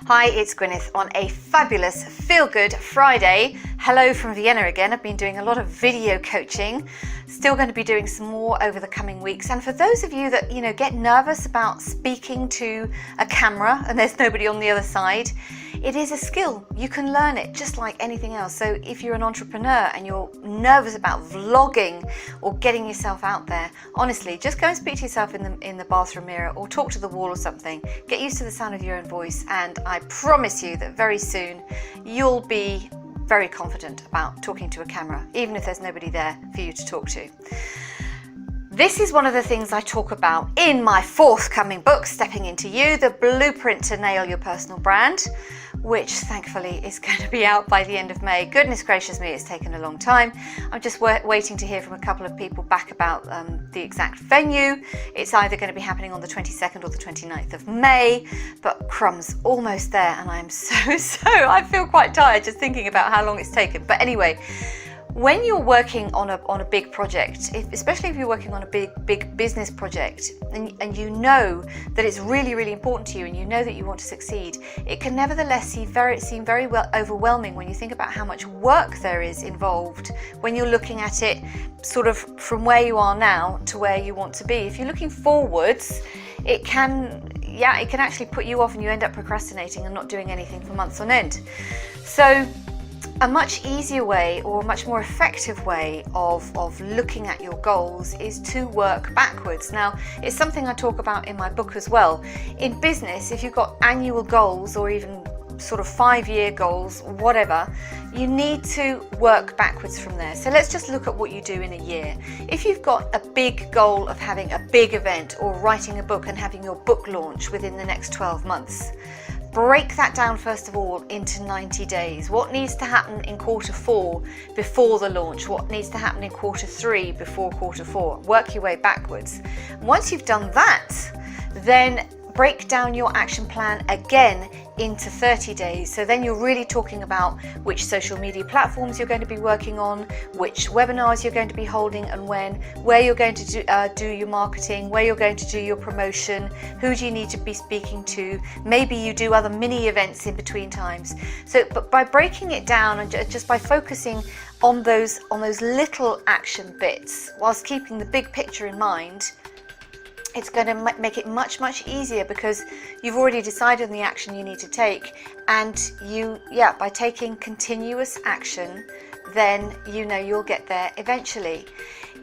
Hi, it's Gwyneth on a fabulous Feel Good Friday. Hello from Vienna again. I've been doing a lot of video coaching, still going to be doing some more over the coming weeks. And for those of you that, get nervous about speaking to a camera and there's nobody on the other side, it is a skill. You can learn it just like anything else. So if you're an entrepreneur and you're nervous about vlogging or getting yourself out there, honestly, just go and speak to yourself in the bathroom mirror or talk to the wall or something. Get used to the sound of your own voice, and I promise you that very soon you'll be very confident about talking to a camera, even if there's nobody there for you to talk to. This is one of the things I talk about in my forthcoming book, Stepping Into You, the blueprint to nail your personal brand, which thankfully is going to be out by the end of May. Goodness gracious me, it's taken a long time. I'm just waiting to hear from a couple of people back about the exact venue. It's either going to be happening on the 22nd or the 29th of May, but crumbs, almost there, and I'm I feel quite tired just thinking about how long it's taken. But anyway, when you're working on a big project, especially if you're working on a big business project, and you know that it's really, really important to you, and you know that you want to succeed, it can nevertheless seem very well overwhelming when you think about how much work there is involved when you're looking at it sort of from where you are now to where you want to be. If you're looking forwards, it can actually put you off and you end up procrastinating and not doing anything for months on end. So a much easier way, or a much more effective way of looking at your goals is to work backwards. Now, it's something I talk about in my book as well. In business, if you've got annual goals or even sort of 5-year goals, whatever, you need to work backwards from there. So let's just look at what you do in a year. If you've got a big goal of having a big event or writing a book and having your book launch within the next 12 months, break that down first of all into 90 days. What needs to happen in quarter 4 before the launch? What needs to happen in quarter 3 before quarter 4? Work your way backwards. Once you've done that, then break down your action plan again into 30 days. So then you're really talking about which social media platforms you're going to be working on, which webinars you're going to be holding and when, where you're going to do your marketing, where you're going to do your promotion, who do you need to be speaking to. Maybe you do other mini events in between times. So, but by breaking it down and just by focusing on those little action bits whilst keeping the big picture in mind, it's going to make it much, much easier because you've already decided on the action you need to take, and by taking continuous action, then you'll get there eventually.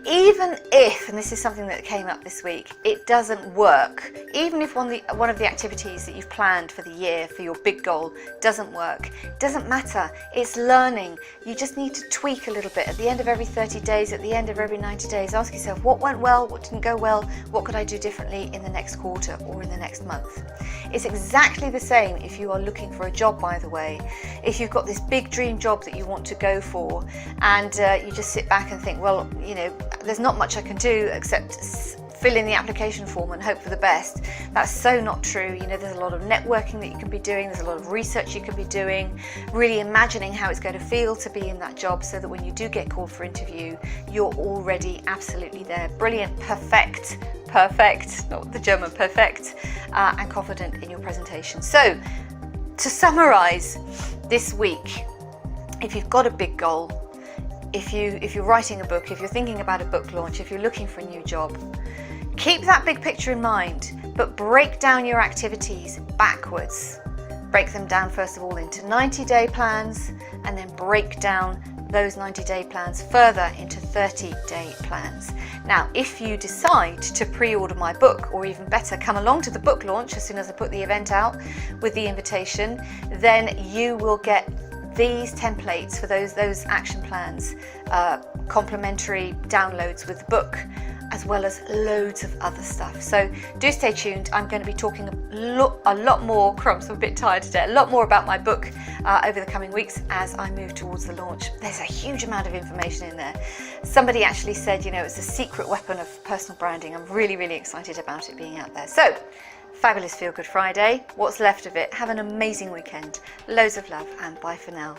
Even if, and this is something that came up this week, it doesn't work, even if one of the activities that you've planned for the year for your big goal doesn't work, it doesn't matter. It's learning. You just need to tweak a little bit. At the end of every 30 days, at the end of every 90 days, ask yourself, what went well, what didn't go well, what could I do differently in the next quarter or in the next month? It's exactly the same if you are looking for a job, by the way. If you've got this big dream job that you want to go for, and you just sit back and think, well, there's not much I can do except fill in the application form and hope for the best. That's so not true. There's a lot of networking that you can be doing, there's a lot of research you can be doing, really imagining how it's going to feel to be in that job so that when you do get called for interview, you're already absolutely there. Brilliant, perfect, not the German perfect, and confident in your presentation. So, to summarize this week, if you've got a big goal, if you're writing a book, if you're thinking about a book launch, if you're looking for a new job, keep that big picture in mind, but break down your activities backwards. Break them down first of all into 90-day plans, and then break down those 90-day plans further into 30-day plans. Now, if you decide to pre-order my book, or even better, come along to the book launch as soon as I put the event out with the invitation, then you will get these templates for those action plans, complimentary downloads with the book, as well as loads of other stuff. So do stay tuned. I'm going to be talking a lot more, crumbs, I'm a bit tired today, a lot more about my book over the coming weeks as I move towards the launch. There's a huge amount of information in there. Somebody actually said, it's a secret weapon of personal branding. I'm really, really excited about it being out there. So, fabulous Feel Good Friday. What's left of it? Have an amazing weekend. Loads of love, and bye for now.